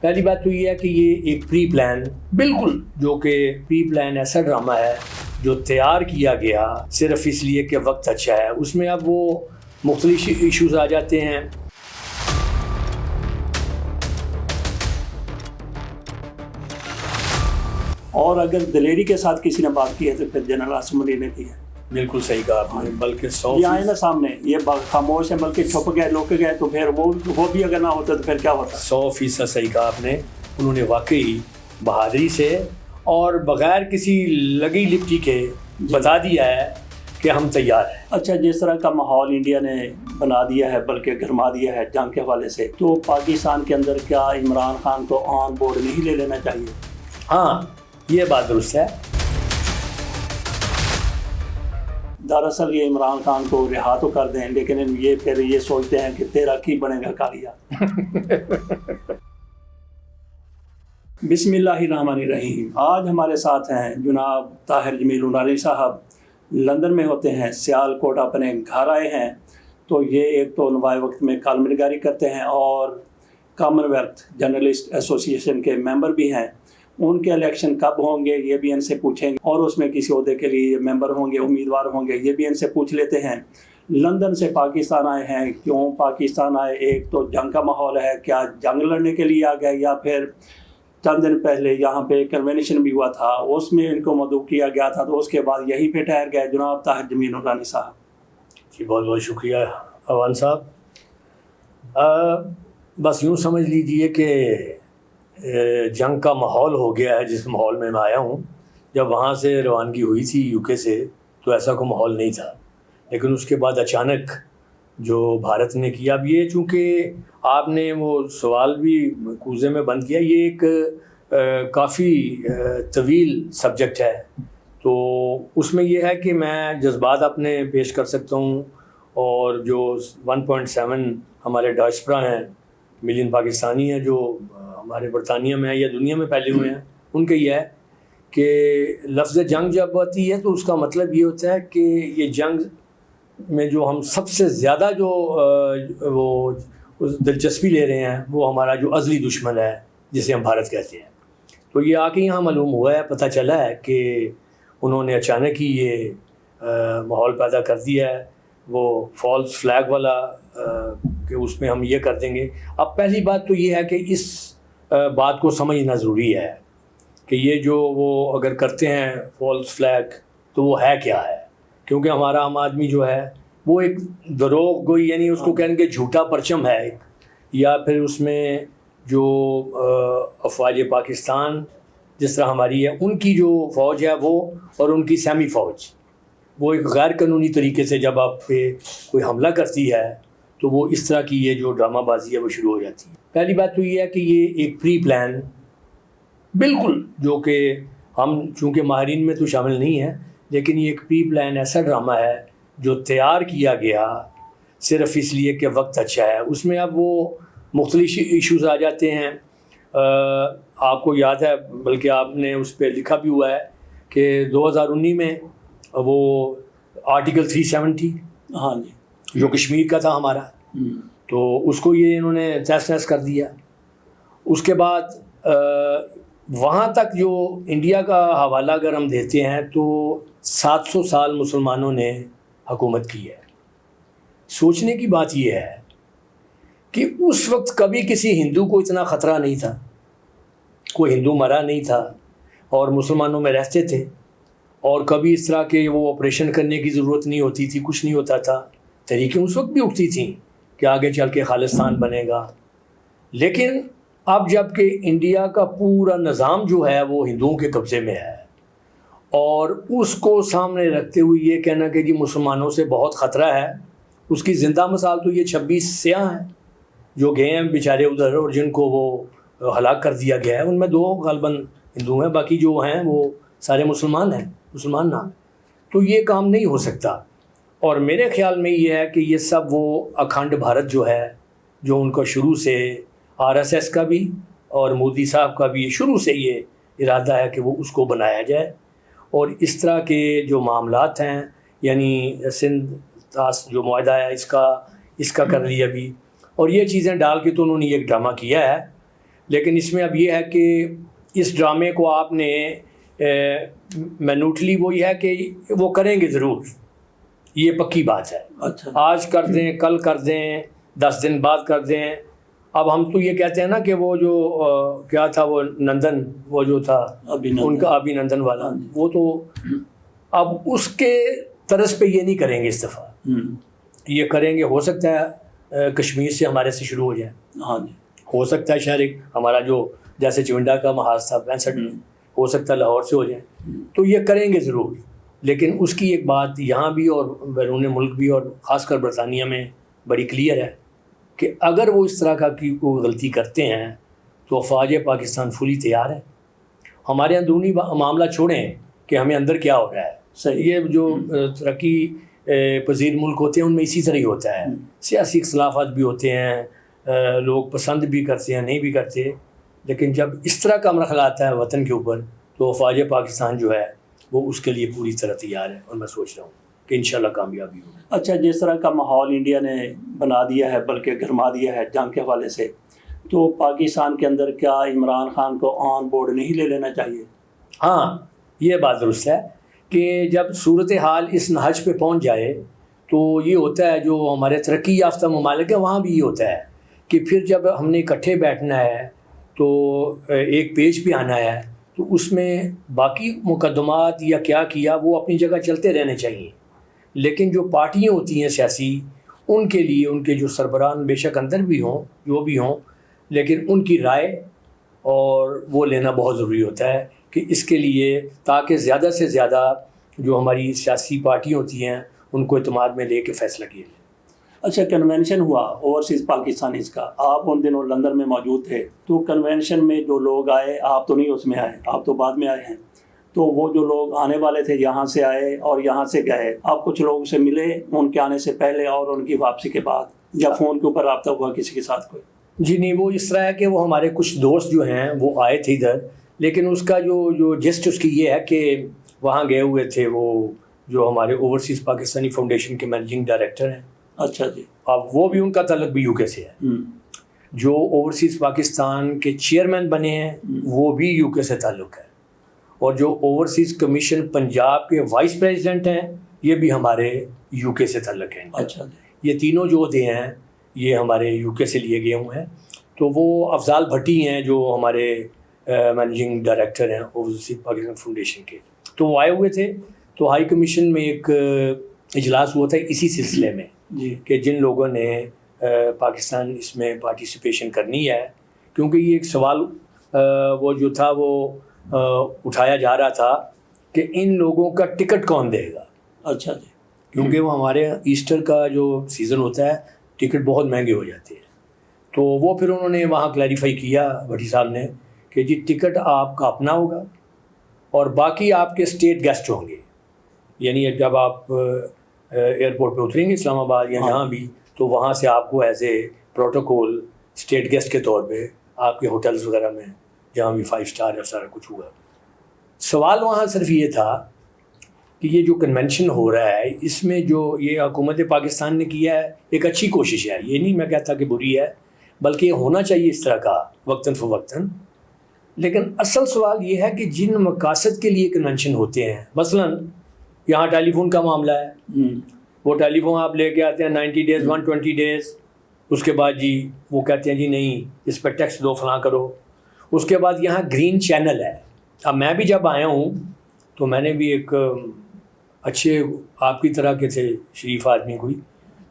پہلی بات تو یہ ہے کہ یہ ایک پری پلان، بالکل جو کہ پری پلان ایسا ڈرامہ ہے جو تیار کیا گیا صرف اس لیے کہ وقت اچھا ہے. اس میں اب وہ مختلف ایشوز آ جاتے ہیں. اور اگر دلیری کے ساتھ کسی نے بات کی ہے تو پھر جنرل اسمبلی نے کی ہے. بالکل صحیح کہا آپ نے. بلکہ یہ آئے نا سامنے، یہ خاموش ہے، بلکہ چھپ گئے لوگ گئے تو پھر وہ بھی اگر نہ ہوتا تو پھر کیا ہوتا. 100% صحیح کہا آپ نے. انہوں نے واقعی بہادری سے اور بغیر کسی لگی لپٹی کے بتا دیا ہے کہ ہم تیار ہیں. اچھا، جس طرح کا ماحول انڈیا نے بنا دیا ہے، بلکہ گرما دیا ہے جنگ کے حوالے سے، تو پاکستان کے اندر کیا عمران خان کو آن بورڈ نہیں لے لینا چاہیے؟ ہاں، یہ بات درست ہے. دراصل یہ عمران خان کو رہا تو کر دیں، لیکن یہ پھر یہ سوچتے ہیں کہ تیرا کی بنے گا کالیا. بسم اللہ الرحمن الرحیم. آج ہمارے ساتھ ہیں جناب طاہر جمیل نورانی صاحب. لندن میں ہوتے ہیں، سیال کوٹ اپنے گھر آئے ہیں. تو یہ ایک تو نوائے وقت میں کالم نگاری کرتے ہیں اور کامن ویلتھ جرنلسٹ ایسوسی ایشن کے ممبر بھی ہیں. ان کے الیکشن کب ہوں گے یہ بھی ان سے پوچھیں گے، اور اس میں کسی عہدے کے لیے ممبر ہوں گے، امیدوار ہوں گے، یہ بھی ان سے پوچھ لیتے ہیں. لندن سے پاکستان آئے ہیں، کیوں پاکستان آئے؟ ایک تو جنگ کا ماحول ہے، کیا جنگ لڑنے کے لیے آ گئے، یا پھر چند دن پہلے یہاں پہ کنونشن بھی ہوا تھا، اس میں ان کو مدعو کیا گیا تھا، تو اس کے بعد یہیں پہ ٹھہر گئے. جناب طاہر جمیل نورانی صاحب. جی بہت بہت شکریہ اوان صاحب. بس یوں سمجھ لیجئے کہ جنگ کا ماحول ہو گیا ہے جس ماحول میں آیا ہوں. جب وہاں سے روانگی ہوئی تھی یو کے سے تو ایسا کوئی ماحول نہیں تھا، لیکن اس کے بعد اچانک جو بھارت نے کیا، اب یہ چونکہ آپ نے وہ سوال بھی کوزے میں بند کیا، یہ ایک کافی طویل سبجیکٹ ہے. تو اس میں یہ ہے کہ میں جذبات اپنے پیش کر سکتا ہوں، اور جو 1.7 ہمارے ڈائسپرا ہیں، ملین پاکستانی ہیں جو ہمارے برطانیہ میں ہیں یا دنیا میں پھیلے ہوئے ہیں، ان کا یہ ہے کہ لفظ جنگ جب آتی ہے تو اس کا مطلب یہ ہوتا ہے کہ یہ جنگ میں جو ہم سب سے زیادہ جو وہ دلچسپی لے رہے ہیں وہ ہمارا جو ازلی دشمن ہے جسے ہم بھارت کہتے ہیں. تو یہ آ کے یہاں معلوم ہوا ہے، پتہ چلا ہے کہ انہوں نے اچانک ہی یہ ماحول پیدا کر دیا ہے، وہ فالس فلیگ والا، کہ اس میں ہم یہ کر دیں گے. اب پہلی بات تو یہ ہے کہ اس بات کو سمجھنا ضروری ہے کہ یہ جو وہ اگر کرتے ہیں فالس فلیگ تو وہ ہے کیا ہے. کیونکہ ہمارا عام آدمی جو ہے وہ ایک دروغ گوئی، یعنی اس کو کہیں گے جھوٹا پرچم ہے ایک، یا پھر اس میں جو افواج پاکستان جس طرح ہماری ہے، ان کی جو فوج ہے وہ، اور ان کی سیمی فوج، وہ ایک غیر قانونی طریقے سے جب آپ پہ کوئی حملہ کرتی ہے تو وہ اس طرح کی یہ جو ڈرامہ بازی ہے وہ شروع ہو جاتی ہے. پہلی بات تو یہ ہے کہ یہ ایک پری پلان، بالکل جو کہ ہم چونکہ ماہرین میں تو شامل نہیں ہیں، لیکن یہ ایک پری پلان ایسا ڈرامہ ہے جو تیار کیا گیا صرف اس لیے کہ وقت اچھا ہے. اس میں اب وہ مختلف ایشوز آ جاتے ہیں. آپ کو یاد ہے، بلکہ آپ نے اس پہ لکھا بھی ہوا ہے کہ 2019 میں وہ آرٹیکل 370، ہاں جی، جو کشمیر کا تھا ہمارا، تو اس کو یہ انہوں نے تہس نہس کر دیا. اس کے بعد وہاں تک جو انڈیا کا حوالہ اگر ہم دیتے ہیں تو 700 سال مسلمانوں نے حکومت کی ہے. سوچنے کی بات یہ ہے کہ اس وقت کبھی کسی ہندو کو اتنا خطرہ نہیں تھا، کوئی ہندو مرا نہیں تھا، اور مسلمانوں میں رہتے تھے، اور کبھی اس طرح کے وہ آپریشن کرنے کی ضرورت نہیں ہوتی تھی، کچھ نہیں ہوتا تھا. تحریکیں اس وقت بھی اٹھتی تھیں کہ آگے چل کے خالصتان بنے گا. لیکن اب جب کہ انڈیا کا پورا نظام جو ہے وہ ہندوؤں کے قبضے میں ہے، اور اس کو سامنے رکھتے ہوئے یہ کہنا کہ جی مسلمانوں سے بہت خطرہ ہے، اس کی زندہ مثال تو یہ 26 سیاح ہیں جو گئے ہیں بیچارے ادھر، اور جن کو وہ ہلاک کر دیا گیا ہے. ان میں 2 غالباً ہندو ہیں، باقی جو ہیں وہ سارے مسلمان ہیں، مسلمان نام. تو یہ کام نہیں ہو سکتا. اور میرے خیال میں یہ ہے کہ یہ سب وہ اکھنڈ بھارت جو ہے، جو ان کو شروع سے RSS کا بھی اور مودی صاحب کا بھی شروع سے یہ ارادہ ہے کہ وہ اس کو بنایا جائے. اور اس طرح کے جو معاملات ہیں، یعنی سندھ تاس جو معاہدہ ہے اس کا کر لیا بھی، اور یہ چیزیں ڈال کے تو انہوں نے ایک ڈرامہ کیا ہے. لیکن اس میں اب یہ ہے کہ اس ڈرامے کو آپ نے منوٹلی وہی ہے کہ وہ کریں گے ضرور، یہ پکی بات ہے. اچھا، آج کر دیں، کل کر دیں، 10 دن بعد کر دیں. اب ہم تو یہ کہتے ہیں نا کہ وہ جو کیا تھا وہ نندن، وہ جو تھا ان کا ابھی نندن والا، وہ تو اب اس کے طرز پہ یہ نہیں کریں گے اس دفعہ. یہ کریں گے، ہو سکتا ہے کشمیر سے ہمارے سے شروع ہو جائے. ہاں جی، ہو سکتا ہے شہر ہمارا جو جیسے چونڈا کا محاذ تھا 65 میں، ہو سکتا ہے لاہور سے ہو جائے. تو یہ کریں گے ضرور. لیکن اس کی ایک بات یہاں بھی اور بیرون ملک بھی اور خاص کر برطانیہ میں بڑی کلیئر ہے کہ اگر وہ اس طرح کا کوئی غلطی کرتے ہیں تو افواج پاکستان فلی تیار ہے. ہمارے اندرونی معاملہ چھوڑیں کہ ہمیں اندر کیا ہو رہا ہے. صحیح. یہ جو ترقی پذیر ملک ہوتے ہیں ان میں اسی طرح ہی ہوتا ہے. سیاسی اختلافات بھی ہوتے ہیں، لوگ پسند بھی کرتے ہیں، نہیں بھی کرتے. لیکن جب اس طرح کا مرحلہ آتا ہے وطن کے اوپر تو افواج پاکستان جو ہے وہ اس کے لیے پوری طرح تیار ہے. اور میں سوچ رہا ہوں کہ انشاءاللہ کامیابی ہوگی. اچھا، جس طرح کا ماحول انڈیا نے بنا دیا ہے، بلکہ گرما دیا ہے جنگ کے حوالے سے، تو پاکستان کے اندر کیا عمران خان کو آن بورڈ نہیں لے لینا چاہیے؟ ہاں، یہ بات درست ہے کہ جب صورتحال اس نہج پہ پہنچ جائے تو یہ ہوتا ہے، جو ہمارے ترقی یافتہ ممالک ہیں وہاں بھی یہ ہوتا ہے کہ پھر جب ہم نے اکٹھے بیٹھنا ہے تو ایک پیج پہ آنا ہے تو اس میں باقی مقدمات یا کیا کیا وہ اپنی جگہ چلتے رہنے چاہیے. لیکن جو پارٹیاں ہوتی ہیں سیاسی، ان کے لیے ان کے جو سربراہ بے شک اندر بھی ہوں جو بھی ہوں، لیکن ان کی رائے اور وہ لینا بہت ضروری ہوتا ہے کہ اس کے لیے تاکہ زیادہ سے زیادہ جو ہماری سیاسی پارٹیاں ہوتی ہیں ان کو اعتماد میں لے کے فیصلہ کیا جائے. اچھا، کنونشن ہوا اوورسیز پاکستانیز کا، آپ ان دنوں لندن میں موجود تھے، تو کنونشن میں جو لوگ آئے، آپ تو نہیں اس میں آئے، آپ تو بعد میں آئے ہیں، تو وہ جو لوگ آنے والے تھے یہاں سے آئے اور یہاں سے گئے، آپ کچھ لوگوں سے ملے ان کے آنے سے پہلے اور ان کی واپسی کے بعد، یا فون کے اوپر رابطہ ہوا کسی کے ساتھ کوئی؟ جی نہیں، وہ اس طرح ہے کہ وہ ہمارے کچھ دوست جو ہیں وہ آئے تھے ادھر، لیکن اس کا جو جسٹ اس کی یہ ہے کہ وہاں گئے ہوئے تھے وہ جو ہمارے اوورسیز پاکستانی فاؤنڈیشن کے مینیجنگ ڈائریکٹر ہیں. اچھا جی. اب وہ بھی ان کا تعلق بھی یو کے سے ہے. جو اوورسیز پاکستان کے چیئرمین بنے ہیں وہ بھی یو کے سے تعلق ہے، اور جو اوورسیز کمیشن پنجاب کے وائس پریزیڈنٹ ہیں یہ بھی ہمارے یو کے سے تعلق ہیں. اچھا جی. یہ تینوں جو عہدے ہیں یہ ہمارے یو کے سے لیے گئے ہوئے ہیں. تو وہ افضال بھٹی ہیں جو ہمارے مینیجنگ ڈائریکٹر ہیں اوورسیز پاکستان فاؤنڈیشن کے، تو وہ آئے ہوئے تھے. تو ہائی کمیشن میں ایک اجلاس ہوا تھا اسی سلسلے میں جی. کہ جن لوگوں نے پاکستان اس میں پارٹیسپیشن کرنی ہے، کیونکہ یہ ایک سوال وہ جو تھا وہ اٹھایا جا رہا تھا کہ ان لوگوں کا ٹکٹ کون دے گا. اچھا جی. کیونکہ وہ ہمارے ایسٹر کا جو سیزن ہوتا ہے ٹکٹ بہت مہنگے ہو جاتے ہیں. تو وہ پھر انہوں نے وہاں کلیریفائی کیا بھٹی صاحب نے کہ جی ٹکٹ آپ کا اپنا ہوگا اور باقی آپ کے اسٹیٹ گیسٹ ہوں گے. یعنی جب آپ ایئرپورٹ پہ اتریں گے اسلام آباد یا جہاں بھی، تو وہاں سے آپ کو as a protocol state guest کے طور پہ آپ کے ہوٹلز وغیرہ میں جہاں بھی 5 اسٹار یا سارا کچھ ہوا. سوال وہاں صرف یہ تھا کہ یہ جو کنونشن ہو رہا ہے اس میں جو یہ حکومت پاکستان نے کیا ہے ایک اچھی کوشش ہے، یہ نہیں میں کہتا کہ بری ہے، بلکہ یہ ہونا چاہیے اس طرح کا وقتاً فوقتاً. لیکن اصل سوال یہ ہے کہ جن مقاصد کے لیے کنونشن ہوتے ہیں، مثلاً یہاں ٹیلی فون کا معاملہ ہے، وہ ٹیلی فون آپ لے کے آتے ہیں 90 ڈیز 120 ڈیز، اس کے بعد جی وہ کہتے ہیں جی نہیں اس پہ ٹیکس دو فلاں کرو. اس کے بعد یہاں گرین چینل ہے. اب میں بھی جب آیا ہوں تو میں نے بھی ایک اچھے آپ کی طرح کے تھے شریف آدمی کوئی،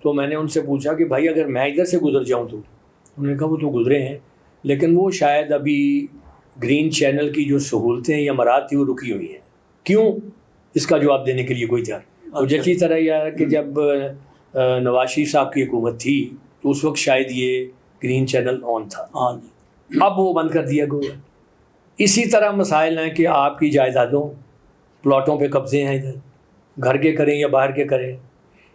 تو میں نے ان سے پوچھا کہ بھائی اگر میں ادھر سے گزر جاؤں تو انہوں نے کہا وہ تو گزرے ہیں لیکن وہ شاید ابھی گرین چینل کی جو سہولتیں یا مراد تھی وہ رکی ہوئی ہیں. کیوں؟ اس کا جواب دینے کے لیے کوئی تھا. اور جیسی طرح یہ ہے کہ جب نواز شریف صاحب کی حکومت تھی تو اس وقت شاید یہ گرین چینل آن تھا، اب وہ بند کر دیا گیا. اسی طرح مسائل ہیں کہ آپ کی جائیدادوں پلاٹوں پہ قبضے ہیں ادھر، گھر کے کریں یا باہر کے کریں.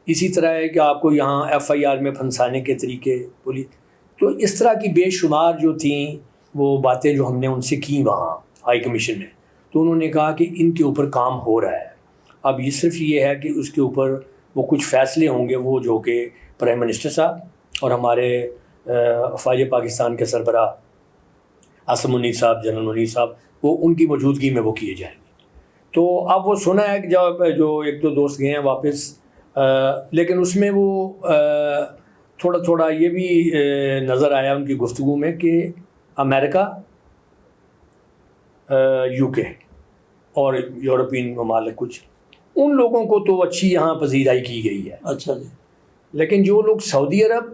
اسی طرح ہے کہ آپ کو یہاں FIR میں پھنسانے کے طریقے پولیس. تو اس طرح کی بے شمار جو تھیں وہ باتیں جو ہم نے ان سے کی وہاں ہائی کمیشن میں، تو انہوں نے کہا کہ ان کے اوپر کام ہو رہا ہے. اب یہ صرف یہ ہے کہ اس کے اوپر وہ کچھ فیصلے ہوں گے وہ جو کہ پرائم منسٹر صاحب اور ہمارے افواج پاکستان کے سربراہ اسم منیر صاحب، جنرل منیر صاحب، وہ ان کی موجودگی میں وہ کیے جائیں گے۔ تو اب وہ سنا ہے کہ جو ایک دو دوست گئے ہیں واپس، لیکن اس میں وہ تھوڑا تھوڑا یہ بھی نظر آیا ان کی گفتگو میں کہ امریکہ، یو کے اور یورپین ممالک کچھ، ان لوگوں کو تو اچھی یہاں پذیرائی کی گئی ہے۔ اچھا جی۔ لیکن جو لوگ سعودی عرب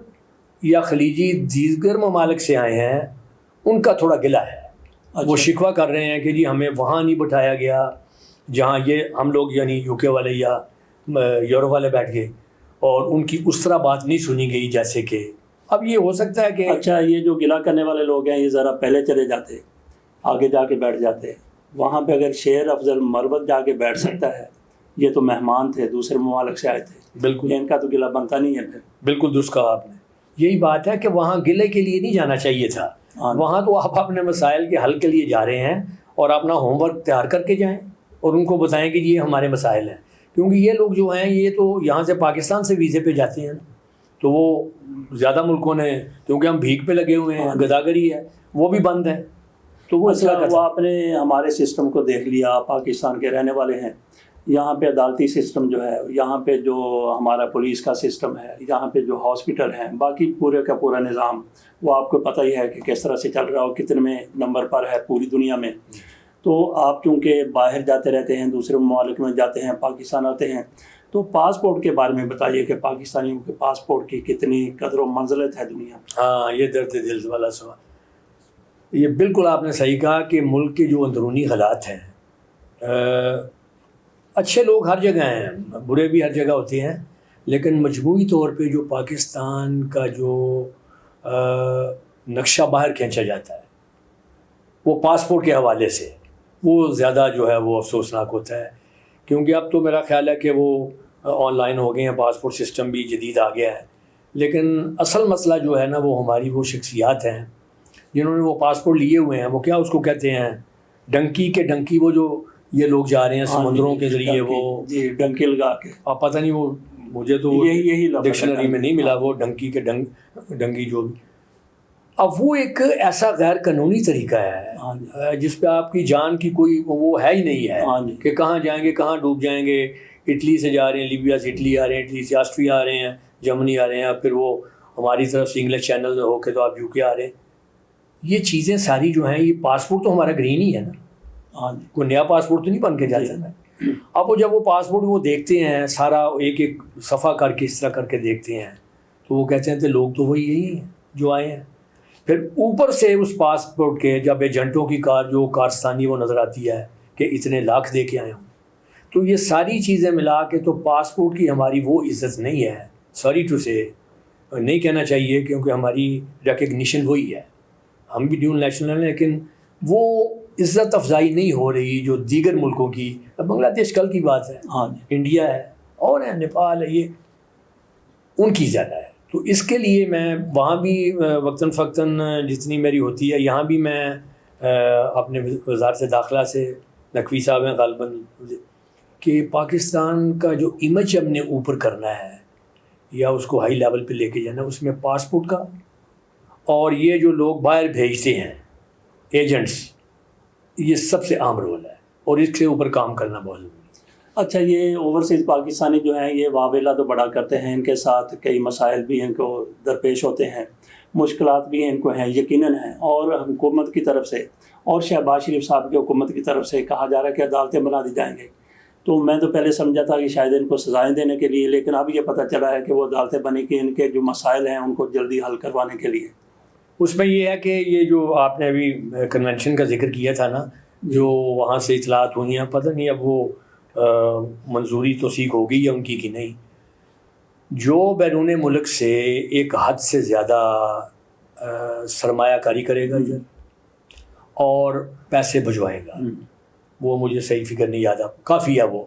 یا خلیجی دیگر ممالک سے آئے ہیں ان کا تھوڑا گلہ ہے۔ وہ شکوہ کر رہے ہیں کہ جی ہمیں وہاں نہیں بٹھایا گیا جہاں یہ ہم لوگ یعنی یو کے والے یا یورپ والے بیٹھ گئے، اور ان کی اس طرح بات نہیں سنی گئی جیسے کہ اب یہ ہو سکتا ہے کہ اچھا یہ جو گلہ کرنے والے لوگ ہیں یہ ذرا پہلے چلے جاتے، آگے جا کے بیٹھ جاتے، وہاں پہ اگر شیر افضل مروت جا کے بیٹھ سکتا ہے، یہ تو مہمان تھے دوسرے ممالک سے آئے تھے، بالکل ان کا تو گلہ بنتا نہیں ہے۔ پھر بالکل درست کہا آپ نے، یہی بات ہے کہ وہاں گلے کے لیے نہیں جانا چاہیے تھا، وہاں تو آپ اپنے مسائل کے حل کے لیے جا رہے ہیں اور اپنا ہوم ورک تیار کر کے جائیں اور ان کو بتائیں کہ یہ ہمارے مسائل ہیں، کیونکہ یہ لوگ جو ہیں یہ تو یہاں سے پاکستان سے ویزے پہ جاتے ہیں، تو وہ زیادہ ملکوں نے کیونکہ ہم بھیک پہ لگے ہوئے ہیں، گداگری ہے، وہ بھی بند ہے، تو وہ وہ آپ نے ہمارے سسٹم کو دیکھ لیا، پاکستان کے رہنے والے ہیں، یہاں پہ عدالتی سسٹم جو ہے، یہاں پہ جو ہمارا پولیس کا سسٹم ہے، یہاں پہ جو ہاسپٹل ہیں، باقی پورے کا پورا نظام وہ آپ کو پتہ ہی ہے کہ کس طرح سے چل رہا ہو، کتنے نمبر پر ہے پوری دنیا میں۔ تو آپ چونکہ باہر جاتے رہتے ہیں، دوسرے ممالک میں جاتے ہیں، پاکستان آتے ہیں، تو پاسپورٹ کے بارے میں بتائیے کہ پاکستانیوں کے پاسپورٹ کی کتنی قدر و منزلت ہے دنیا میں؟ ہاں، یہ درد دل والا سوال، یہ بالکل آپ نے صحیح کہا کہ ملک کے جو اندرونی حالات ہیں، اچھے لوگ ہر جگہ ہیں، برے بھی ہر جگہ ہوتے ہیں، لیکن مجموعی طور پہ جو پاکستان کا جو نقشہ باہر کھینچا جاتا ہے وہ پاسپورٹ کے حوالے سے وہ زیادہ جو ہے وہ افسوسناک ہوتا ہے، کیونکہ اب تو میرا خیال ہے کہ وہ آن لائن ہو گئے ہیں، پاسپورٹ سسٹم بھی جدید آ گیا ہے، لیکن اصل مسئلہ جو ہے نا وہ ہماری وہ شخصیات ہیں جنہوں نے وہ پاسپورٹ لیے ہوئے ہیں، وہ کیا اس کو کہتے ہیں، ڈنکی، وہ جو یہ لوگ جا رہے ہیں سمندروں کے ذریعے، وہ ڈنکی لگا کے، اب پتہ نہیں وہ مجھے تو یہی ڈکشنری میں نہیں ملا وہ ڈنکی کے ڈنگی جو بھی، اب وہ ایک ایسا غیر قانونی طریقہ ہے جس پہ آپ کی جان کی کوئی وہ ہے ہی نہیں ہے کہ کہاں جائیں گے، کہاں ڈوب جائیں گے، اٹلی سے جا رہے ہیں، لیبیا سے اٹلی آ رہے ہیں، اٹلی سے آسٹریا آ رہے ہیں، جرمنی آ رہے ہیں، پھر وہ ہماری طرف سے انگلش چینل ہو کے تو آپ یو کے آ رہے ہیں، یہ چیزیں ساری جو ہیں، یہ پاسپورٹ تو ہمارا گرین ہی ہے نا، کوئی نیا پاسپورٹ تو نہیں بن کے جاتا ہے۔ اب وہ جب وہ پاسپورٹ وہ دیکھتے ہیں سارا ایک ایک صفحہ کر کے اس طرح کر کے دیکھتے ہیں، تو وہ کہتے ہیں کہ لوگ تو وہی یہی ہیں جو آئے ہیں، پھر اوپر سے اس پاسپورٹ کے جب ایجنٹوں کی جو کارستانی وہ نظر آتی ہے کہ اتنے لاکھ دے کے آئے ہوں، تو یہ ساری چیزیں ملا کے تو پاسپورٹ کی ہماری وہ عزت نہیں ہے، سوری ٹو سے نہیں کہنا چاہیے کیونکہ ہماری ریکگنیشن وہی ہے، ہم بھی ڈیول نیشنل ہیں، لیکن وہ عزت افزائی نہیں ہو رہی جو دیگر ملکوں کی، بنگلہ دیش کل کی بات ہے، انڈیا ہے اور ہے، نیپال ہے، یہ ان کی زیادہ ہے، تو اس کے لیے میں وہاں بھی وقتاً فوقتاً جتنی میری ہوتی ہے، یہاں بھی میں اپنے وزارت داخلہ سے، نقوی صاحب ہیں غالباً، کہ پاکستان کا جو امیج ہم نے اوپر کرنا ہے یا اس کو ہائی لیول پہ لے کے جانا، اس میں پاسپورٹ کا اور یہ جو لوگ باہر بھیجتے ہیں ایجنٹس، یہ سب سے عام رول ہے اور اس سے اوپر کام کرنا بہت ضروری ہے۔ اچھا، یہ اوورسیز پاکستانی جو ہیں یہ واویلا تو بڑا کرتے ہیں، ان کے ساتھ کئی مسائل بھی ان کو درپیش ہوتے ہیں، مشکلات بھی ان کو ہیں یقیناً ہیں، اور حکومت کی طرف سے اور شہباز شریف صاحب کی حکومت کی طرف سے کہا جا رہا ہے کہ عدالتیں بنا دی جائیں گے، تو میں تو پہلے سمجھا تھا کہ شاید ان کو سزائیں دینے کے لیے، لیکن اب یہ پتہ چلا ہے کہ وہ عدالتیں بنی کہ ان کے جو مسائل ہیں ان کو جلدی حل کروانے کے لیے۔ اس میں یہ ہے کہ یہ جو آپ نے ابھی کنونشن کا ذکر کیا تھا نا، جو وہاں سے اطلاعات ہوئی ہیں، پتہ نہیں اب وہ منظوری توثیق ہوگی یا ان کی کہ نہیں، جو بیرون ملک سے ایک حد سے زیادہ سرمایہ کاری کرے گا اور پیسے بھجوائے گا، وہ مجھے صحیح فکر نہیں یاد، کافی ہے وہ،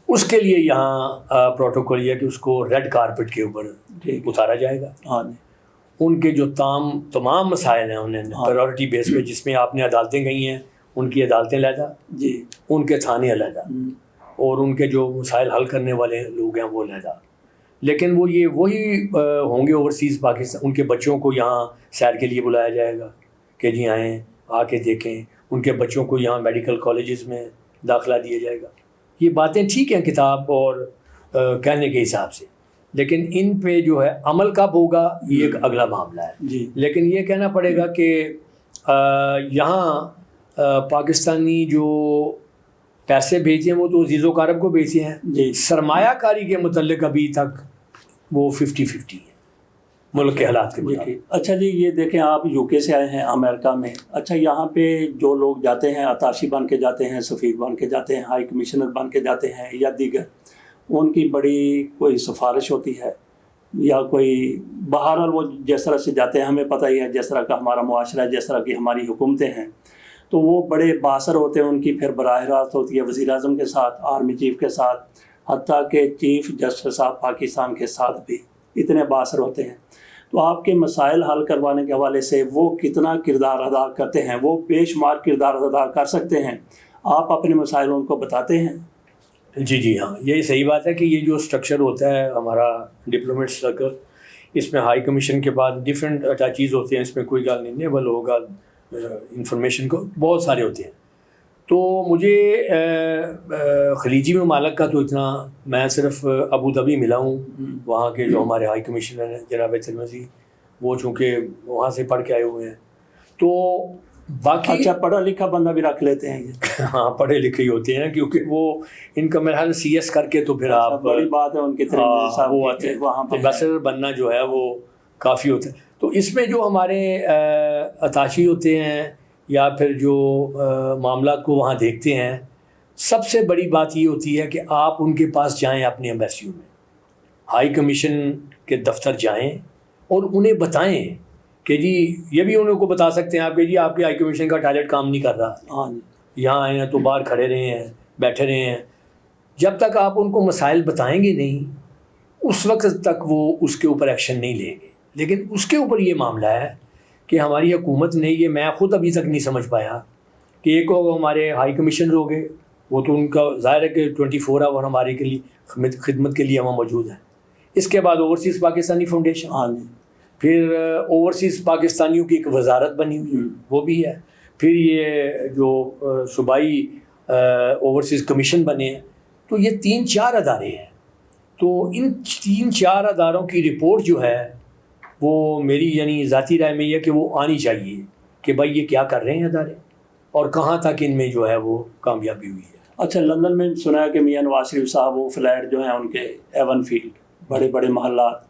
اس کے لیے یہاں پروٹوکول یہ کہ اس کو ریڈ کارپٹ کے اوپر اتارا جائے گا، ان کے جو تمام مسائل ہیں انہیں پرائورٹی بیس پہ، جس میں آپ نے عدالتیں گئی ہیں ان کی عدالتیں علیحدہ، ان کے تھانے علیحدہ، اور ان کے جو مسائل حل کرنے والے لوگ ہیں وہ علیحدہ، لیکن وہ یہ وہی ہوں گے اوورسیز پاکستان، ان کے بچوں کو یہاں سیر کے لیے بلایا جائے گا کہ جی آئیں، آ کے دیکھیں, ان کے بچوں کو یہاں میڈیکل کالجز میں داخلہ دیا جائے گا. یہ باتیں ٹھیک ہیں کتاب اور کہنے کے حساب سے, لیکن ان پہ جو ہے عمل کب ہوگا یہ ایک اگلا معاملہ ہے. جی. لیکن یہ کہنا پڑے گا کہ یہاں پاکستانی جو پیسے بھیجے ہیں وہ تو عزیز و کارب کو بھیجے ہیں. جی. سرمایہ کاری کے متعلق ابھی تک وہ 50-50 ہے ملک کے حالات کے مطابق. اچھا جی, یہ دیکھیں آپ یو کے سے آئے ہیں امریکہ میں. اچھا, یہاں پہ جو لوگ جاتے ہیں اتاشی بن کے جاتے ہیں, سفیر بن کے جاتے ہیں, ہائی کمشنر بن کے جاتے ہیں یا دیگر, ان کی بڑی کوئی سفارش ہوتی ہے یا کوئی, بہرحال وہ جس طرح سے جاتے ہیں ہمیں پتہ ہی ہے جس طرح کا ہمارا معاشرہ ہے, جس طرح کی ہماری حکومتیں ہیں, تو وہ بڑے باثر ہوتے ہیں. ان کی پھر براہ راست ہوتی ہے وزیر اعظم کے ساتھ, آرمی چیف کے ساتھ, حتیٰ کہ چیف جسٹس آف پاکستان کے ساتھ بھی اتنے باثر ہوتے ہیں. تو آپ کے مسائل حل کروانے کے حوالے سے وہ کتنا کردار ادا کرتے ہیں؟ وہ بے شمار کردار ادا کر سکتے ہیں. آپ اپنے مسائل ان کو بتاتے ہیں؟ جی ہاں, یہ صحیح بات ہے کہ یہ جو اسٹرکچر ہوتا ہے ہمارا ڈپلومیٹ سرکل, اس میں ہائی کمیشن کے بعد ڈفرینٹ اٹیچیز ہوتے ہیں. اس میں کوئی گال نہیں, نیول ہوگا, انفارمیشن کو بہت سارے ہوتے ہیں. تو مجھے خلیجی ممالک کا تو اتنا, میں صرف ابو دھابی ملا ہوں. وہاں کے جو ہمارے ہائی کمشنر ہیں جناب ترمذی, وہ چونکہ وہاں سے پڑھ کے آئے ہوئے ہیں, تو باقی اچھا پڑھا لکھا بندہ بھی رکھ لیتے ہیں. ہاں, پڑھے لکھے ہی ہوتے ہیں, کیونکہ وہ ان کا میرا خیال CS کر کے تو پھر آپ بڑی بات ہے ان کی طرح وہ آتے ہیں, وہاں پہ بیچلر بننا جو ہے وہ کافی ہوتا ہے. تو اس میں جو ہمارے اتاشی ہوتے ہیں یا پھر جو معاملات کو وہاں دیکھتے ہیں, سب سے بڑی بات یہ ہوتی ہے کہ آپ ان کے پاس جائیں, اپنی ایمبیسیوں میں ہائی کمیشن کے دفتر جائیں اور انہیں بتائیں کہ جی, یہ بھی ان کو بتا سکتے ہیں آپ کہ جی آپ کے ہائی کمیشن کا ٹوائلٹ کام نہیں کر رہا, یہاں آئے ہیں تو باہر کھڑے رہے ہیں, بیٹھے رہے ہیں. جب تک آپ ان کو مسائل بتائیں گے نہیں, اس وقت تک وہ اس کے اوپر ایکشن نہیں لیں گے. لیکن اس کے اوپر یہ معاملہ ہے کہ ہماری حکومت نے, یہ میں خود ابھی تک نہیں سمجھ پایا کہ ایک ہمارے ہائی کمیشنر ہو گئے, وہ تو ان کا ظاہر ہے کہ 24 آور ہمارے کے لیے خدمت کے لیے وہاں موجود ہیں. اس کے بعد اوورسیز پاکستانی فاؤنڈیشن, پھر اوورسیز پاکستانیوں کی ایک وزارت بنی ہوئی, وہ بھی ہے. پھر یہ جو صوبائی اوورسیز کمیشن بنے ہیں. تو یہ 3-4 ادارے ہیں. تو ان 3-4 اداروں کی رپورٹ جو ہے وہ میری یعنی ذاتی رائے میں یہ کہ وہ آنی چاہیے کہ بھائی یہ کیا کر رہے ہیں ادارے اور کہاں تک ان میں جو ہے وہ کامیابی ہوئی ہے. اچھا, لندن میں سنا ہے کہ میاں نواز شریف صاحب وہ فلیٹ جو ہیں ان کے ایون فیلڈ, بڑے بڑے محلات,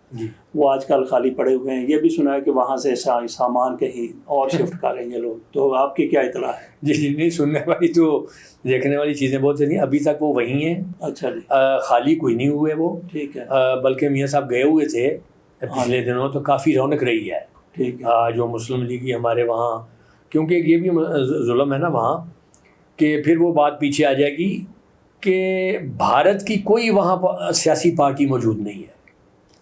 وہ آج کل خالی پڑے ہوئے ہیں. یہ بھی سنا ہے کہ وہاں سے سامان کہیں اور شفٹ کر رہے ہیں لوگ. تو آپ کی کیا اطلاع ہے؟ جی نہیں, سننے والی تو دیکھنے والی چیزیں بہت نہیں. ابھی تک وہ وہیں ہیں. اچھا جی, خالی کوئی نہیں ہوئے وہ. ٹھیک ہے. بلکہ میاں صاحب گئے ہوئے تھے پچھلے دنوں, تو کافی رونق رہی ہے. ٹھیک ہے. جو مسلم لیگی ہمارے وہاں, کیونکہ یہ بھی ظلم ہے نا وہاں, کہ پھر وہ بات پیچھے آ جائے گی کہ بھارت کی کوئی وہاں سیاسی پارٹی موجود نہیں ہے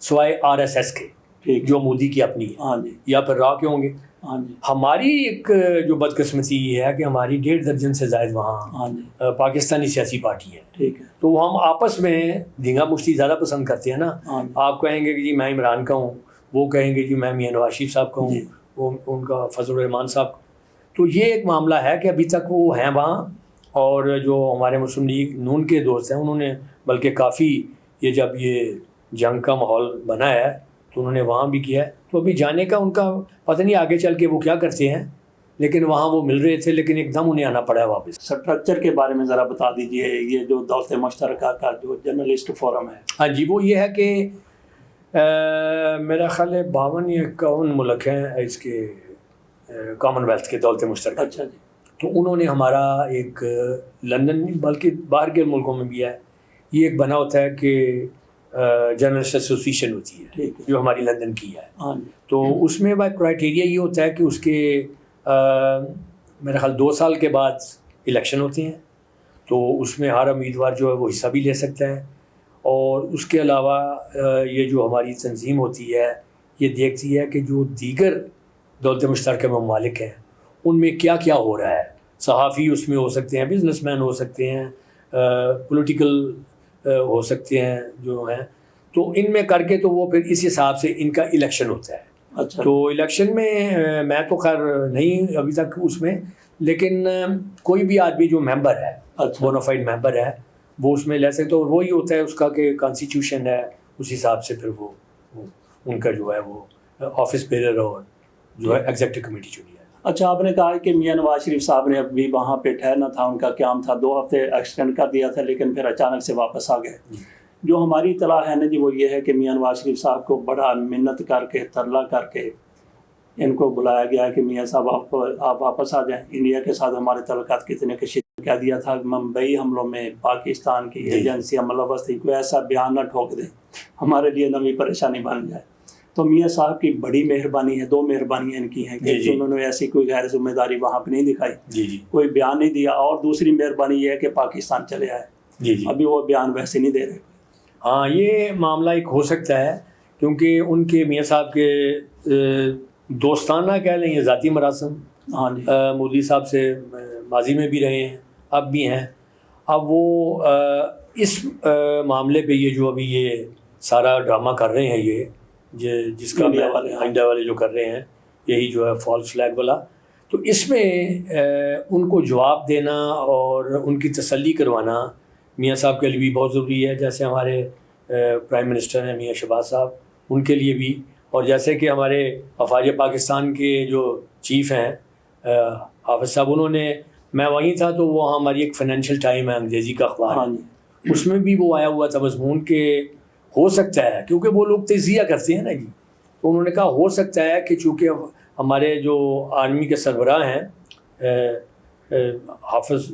سوائے RSS کے, جو مودی کی اپنی ہے. ہاں جی. یا پھر را کے ہوں گے. ہاں جی. ہماری ایک جو بدقسمتی یہ ہے کہ ہماری 1.5 درجن سے زائد وہاں پاکستانی سیاسی پارٹی ہے. ٹھیک ہے. تو ہم آپس میں دھینگا مشتی زیادہ پسند کرتے ہیں نا. آپ کہیں گے کہ جی میں عمران کا ہوں, وہ کہیں گے جی میں میاں نواز شریف صاحب کا ہوں, وہ ان کا فضل الرحمان صاحب. تو یہ ایک معاملہ ہے کہ ابھی تک وہ ہیں وہاں, اور جو ہمارے مسلم لیگ نون کے دوست ہیں انہوں نے بلکہ کافی, یہ جب یہ جنگ کا ماحول بنا ہے تو انہوں نے وہاں بھی کیا ہے. تو ابھی جانے کا ان کا پتہ نہیں آگے چل کے وہ کیا کرتے ہیں, لیکن وہاں وہ مل رہے تھے, لیکن ایک دم انہیں آنا پڑا ہے واپس. اسٹرکچر کے بارے میں ذرا بتا دیجئے, یہ جو دولت مشترکہ کا جو جرنلسٹ فورم ہے. ہاں جی, وہ یہ ہے کہ میرا خیال ہے 52 یا 51 ملک ہیں اس کے کامن ویلتھ کے دولت مشترکہ. اچھا جی. تو انہوں نے ہمارا ایک لندن بلکہ باہر کے ملکوں میں بھی ہے, یہ ایک بنا ہوتا ہے کہ جرنلسٹ ایسوسیشن ہوتی ہے جو ہماری لندن کی ہے. تو اس میں کرائٹیریا یہ ہوتا ہے کہ اس کے میرا خیال 2 سال کے بعد الیکشن ہوتے ہیں. تو اس میں ہر امیدوار جو ہے وہ حصہ بھی لے سکتا ہے. اور اس کے علاوہ یہ جو ہماری تنظیم ہوتی ہے یہ دیکھتی ہے کہ جو دیگر دولت مشترکہ ممالک ہیں ان میں کیا کیا ہو رہا ہے. صحافی اس میں ہو سکتے ہیں, بزنس مین ہو سکتے ہیں, پولیٹیکل ہو سکتے ہیں جو ہیں. تو ان میں کر کے تو وہ پھر اس حساب سے ان کا الیکشن ہوتا ہے. اچھا تو الیکشن میں میں تو خیر نہیں ابھی تک اس میں، لیکن کوئی بھی آدمی جو ممبر ہے، اچھا بونافائڈ ممبر ہے، وہ اس میں لے سکتے، اور وہی ہوتا ہے اس کا کہ کانسٹیٹیوشن ہے، اس حساب سے پھر وہ ان کا جو ہے وہ آفس بیرر اور جو ہے ایگزیکٹو کمیٹی چنی ہے۔ اچھا، آپ نے کہا کہ میاں نواز شریف صاحب نے ابھی وہاں پہ ٹھہرنا تھا، ان کا قیام تھا، 2 ہفتے ایکسٹینڈ کر دیا تھا، لیکن پھر اچانک سے واپس آ گئے۔ جو ہماری اطلاع ہے نا جی وہ یہ ہے کہ میاں نواز شریف صاحب کو بڑا منت کر کے ترلا کر کے ان کو بلایا گیا ہے کہ میاں صاحب آپ واپس آ جائیں، انڈیا کے ساتھ ہمارے تعلقات کتنے کشیدہ کہہ دیا تھا، ممبئی حملوں میں پاکستان کی ایجنسیاں ملوث تھیں، کوئی ایسا بیان نہ ٹھوک دیں ہمارے لیے نئی پریشانی بن جائے۔ تو میاں صاحب کی بڑی مہربانی ہے، 2 مہربانیاں ان کی ہیں کہ انہوں نے ایسی کوئی غیر ذمہ داری وہاں پہ نہیں دکھائی، کوئی بیان نہیں دیا، اور دوسری مہربانی یہ ہے کہ پاکستان چلے آئے، ابھی وہ بیان ویسے نہیں دے رہے۔ ہاں، یہ معاملہ ایک ہو سکتا ہے، کیونکہ ان کے میاں صاحب کے دوستانہ کہہ لیں یا ذاتی مراسم ہاں جی، مودی صاحب سے ماضی میں بھی رہے ہیں، اب بھی ہیں۔ اب وہ اس معاملے پہ یہ جو ابھی یہ سارا ڈرامہ کر رہے ہیں، یہ جس کا انڈیا والے جو کر رہے ہیں، یہی جو ہے فالس فلیگ والا، تو اس میں ان کو جواب دینا اور ان کی تسلی کروانا میاں صاحب کے لیے بھی بہت ضروری ہے، جیسے ہمارے پرائم منسٹر ہیں میاں شہباز صاحب، ان کے لیے بھی، اور جیسے کہ ہمارے افواج پاکستان کے جو چیف ہیں حافظ صاحب، انہوں نے، میں وہیں تھا تو وہ ہماری ایک فائنینشیل ٹائم ہے انگریزی کا اخبار، اس میں بھی وہ آیا ہوا تھا مضمون کہ ہو سکتا ہے، کیونکہ وہ لوگ تجزیہ کرتے ہیں نا جی، تو انہوں نے کہا ہو سکتا ہے کہ چونکہ ہمارے جو آرمی کے سربراہ ہیں حافظ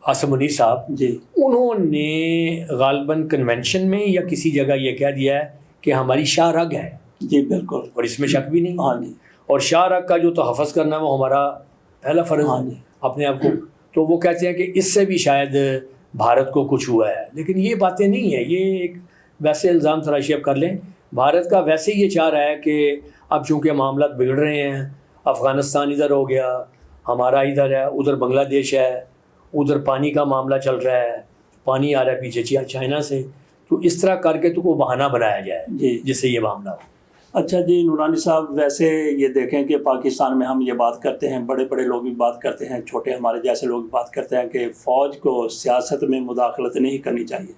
عاصم منیر صاحب جی، انہوں نے غالباً کنونشن میں یا کسی جگہ یہ کہہ دیا ہے کہ ہماری شاہ رگ ہے جی، بالکل، اور اس میں شک بھی نہیں، ہاں جی، اور شاہ رگ کا جو تحفظ کرنا وہ ہمارا پہلا فرض ہے اپنے آپ کو، تو وہ کہتے ہیں کہ اس سے بھی شاید بھارت کو کچھ ہوا ہے، لیکن یہ باتیں نہیں ہیں، یہ ایک ویسے الزام تراشی اب کر لیں، بھارت کا ویسے یہ چاہ رہا ہے کہ اب چونکہ معاملات بگڑ رہے ہیں، افغانستان ادھر ہو گیا، ہمارا ادھر ہے، ادھر بنگلہ دیش ہے، ادھر پانی کا معاملہ چل رہا ہے، پانی آ رہا ہے پیچھے چائنا سے، تو اس طرح کر کے تو کو بہانہ بنایا جائے جی، جس سے یہ معاملہ ہو۔ اچھا جی نورانی صاحب، ویسے یہ دیکھیں کہ پاکستان میں ہم یہ بات کرتے ہیں، بڑے بڑے لوگ بھی بات کرتے ہیں، چھوٹے ہمارے جیسے لوگ بھی بات کرتے ہیں کہ فوج کو سیاست میں مداخلت نہیں کرنی چاہیے،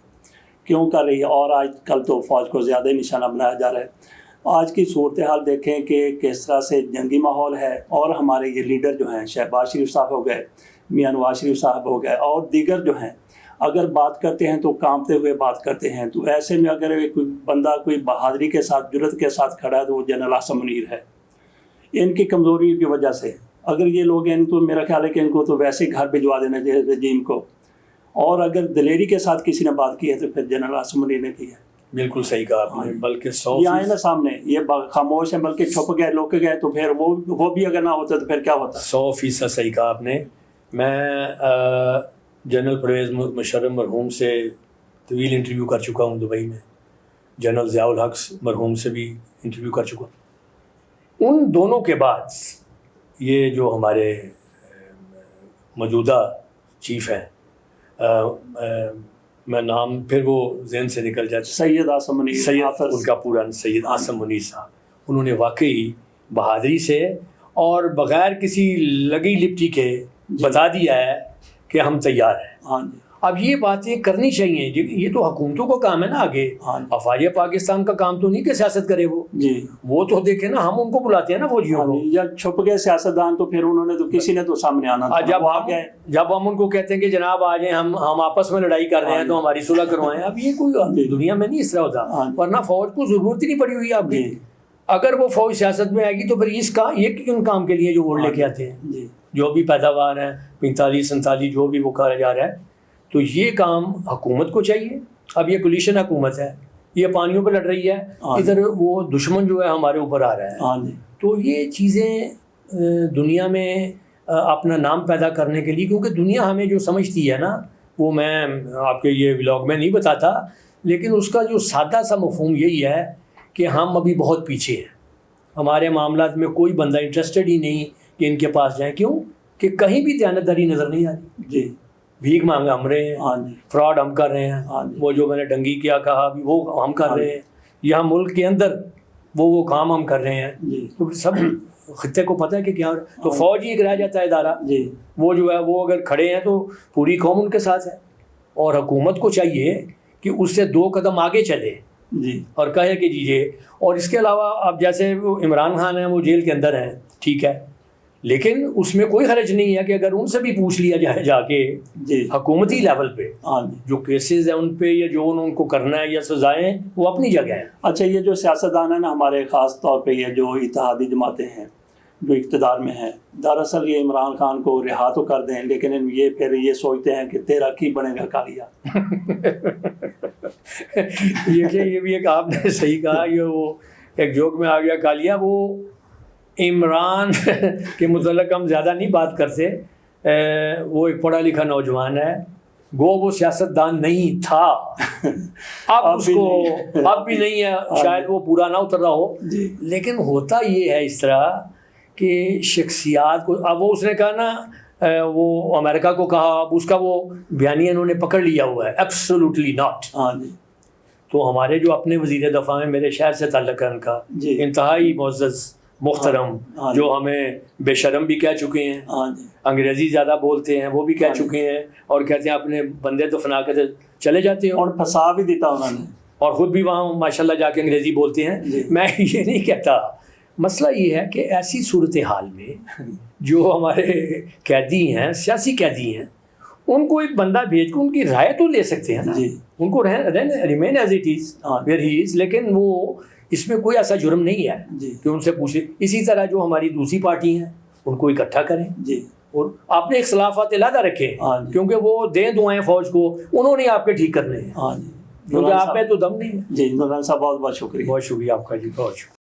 کیوں کر رہی ہے، اور آج کل تو فوج کو زیادہ ہی نشانہ بنایا جا رہا ہے۔ آج کی صورتحال دیکھیں کہ کس طرح سے جنگی ماحول ہے، اور ہمارے یہ لیڈر جو ہیں، شہباز شریف صاحب ہو گئے، میاں نواز شریف صاحب ہو گئے، اور دیگر جو ہیں، اگر بات کرتے ہیں تو کانپتے ہوئے بات کرتے ہیں، تو ایسے میں اگر کوئی بندہ کوئی بہادری کے ساتھ، جرأت کے ساتھ کھڑا ہے تو وہ جنرل عاصم منیر ہے۔ ان کی کمزوری کی وجہ سے اگر یہ لوگ ہیں تو میرا خیال ہے کہ ان کو تو ویسے ہی گھر بھجوا دینا چاہیے رجیم کو، اور اگر دلیری کے ساتھ کسی نے بات کی ہے تو پھر جنرل عاصم منیر نے کی ہے۔ بالکل صحیح کہا آپ نے، بلکہ یہ آئے نا سامنے، یہ خاموش ہیں، بلکہ چھپ گئے، لوگ گئے، تو پھر وہ بھی اگر نہ ہوتا تو پھر کیا ہوتا؟ 100% صحیح کہا آپ نے۔ میں جنرل پرویز مشرف مرحوم سے طویل انٹرویو کر چکا ہوں دبئی میں، جنرل ضیاء الحق مرحوم سے بھی انٹرویو کر چکا ہوں۔ ان دونوں کے بعد یہ جو ہمارے موجودہ چیف ہیں، میں نام پھر وہ ذہن سے نکل جاتا، سید عاصم منیر، سید ان کا پورا سید عاصم منیر صاحب، انہوں نے واقعی بہادری سے اور بغیر کسی لگی لپٹی کے بتا دیا ہے کہ ہم تیار ہیں۔ اب یہ باتیں کرنی چاہیے، یہ تو حکومتوں کا کام ہے نا آگے، افواج پاکستان کا کام تو نہیں کہ سیاست کرے وہ تو دیکھیں نا، ہم ان کو بلاتے ہیں نا فوجیوں کو، یا چھپ گئے سیاستدان، تو پھر انہوں نے تو کسی نے تو سامنے آنا تھا۔ جب ہم ان کو کہتے ہیں کہ جناب آ جائیں، ہم آپس میں لڑائی کر رہے ہیں تو ہماری صلح کروائیں، اب یہ کوئی دنیا میں نہیں اس طرح ہوتا، ورنہ فوج کو ضرورت ہی نہیں پڑی ہوئی آپ کی۔ اگر وہ فوج سیاست میں آئے گی تو پھر اس کا یہ کن کام کے لیے جو ووٹ لے کے آتے ہیں، جو بھی پیداوار ہے 45-47 جو بھی وہ کہا جا رہا ہے، تو یہ کام حکومت کو چاہیے۔ اب یہ کولیشن حکومت ہے، یہ پانیوں پہ لڑ رہی ہے، ادھر وہ دشمن جو ہے ہمارے اوپر آ رہا ہے، تو یہ چیزیں دنیا میں اپنا نام پیدا کرنے کے لیے، کیونکہ دنیا ہمیں جو سمجھتی ہے نا، وہ میں آپ کے یہ ولاگ میں نہیں بتاتا، لیکن اس کا جو سادہ سا مفہوم یہی ہے کہ ہم ابھی بہت پیچھے ہیں، ہمارے معاملات میں کوئی بندہ انٹرسٹڈ ہی نہیں کہ ان کے پاس جائیں، کیوں کہ کہیں بھی دیانتداری نظر نہیں آتی، بھیک مانگا ہم رہے ہیں، فراڈ ہم کر رہے ہیں، وہ جو میں نے ڈنگی کیا کہا وہ ہم کر رہے ہیں، یہاں ملک کے اندر وہ کام ہم کر رہے ہیں. جی تو سب خطے کو پتہ ہے کہ کیا. تو فوج ہی ایک رہ جاتا ہے ادارہ, جی وہ جو ہے وہ اگر کھڑے ہیں تو پوری قوم ان کے ساتھ ہے. اور حکومت کو چاہیے کہ اس سے 2 قدم آگے چلے جی اور کہے کہ جی یہ. اور اس کے علاوہ اب جیسے وہ عمران خان ہیں, وہ جیل کے اندر ہیں, ٹھیک ہے, لیکن اس میں کوئی حرج نہیں ہے کہ اگر ان سے بھی پوچھ لیا جائے جا کے جی حکومتی لیول پہ, ہاں جی. جو کیسز ہیں ان پہ یا جو ان کو کرنا ہے یا سزائیں, وہ اپنی جگہ ہیں. اچھا, یہ جو سیاستدان ہیں نا ہمارے, خاص طور پہ یہ جو اتحادی جماعتیں ہیں جو اقتدار میں ہیں, دراصل یہ عمران خان کو رہا تو کر دیں, لیکن یہ پھر یہ سوچتے ہیں کہ تیرا کی بنے گا کالیا. یہ بھی ایک آپ نے صحیح کہا, یہ وہ ایک جوک میں آ گیا کالیا. وہ عمران کے متعلق ہم زیادہ نہیں بات کرتے, وہ ایک پڑھا لکھا نوجوان ہے, گو وہ سیاستدان نہیں تھا, اب اس کو اب بھی نہیں ہے, شاید وہ پورا نہ اتر رہا ہو, لیکن ہوتا یہ ہے اس طرح کہ شخصیات کو, اب وہ اس نے کہا نا وہ امریکہ کو کہا, اب اس کا وہ بیانیہ انہوں نے پکڑ لیا ہوا ہے, ایبسولوٹلی ناٹ. تو ہمارے جو اپنے وزیر دفاع میں میرے شہر سے تعلق ہے ان کا, انتہائی معزز محترم, جو ہمیں بے شرم بھی کہہ چکے ہیں, انگریزی زیادہ بولتے ہیں وہ بھی کہہ چکے ہیں, اور کہتے ہیں اپنے بندے تو فنا کے چلے جاتے ہیں, اور پھنسا بھی دیتا انہوں نے, اور خود بھی وہاں ماشاءاللہ جا کے انگریزی بولتے ہیں. میں یہ نہیں کہتا, مسئلہ یہ ہے کہ ایسی صورتحال میں جو ہمارے قیدی ہیں, سیاسی قیدی ہیں, ان کو ایک بندہ بھیج کے ان کی رائے تو لے سکتے ہیں نا, ان کو remain as it is where he is, لیکن وہ اس میں کوئی ایسا جرم نہیں ہے کہ ان سے پوچھیں. اسی طرح جو ہماری دوسری پارٹی ہیں ان کو اکٹھا کریں, اور آپ نے اختلافات علیحدہ رکھے, کیونکہ وہ دیں دعائیں فوج کو, انہوں نے آپ کے ٹھیک کرنے ہیں, کیونکہ آپ میں تو دم نہیں ہے. جی مولانا صاحب بہت بہت شکریہ. بہت شکریہ آپ کا جی, بہت شکریہ.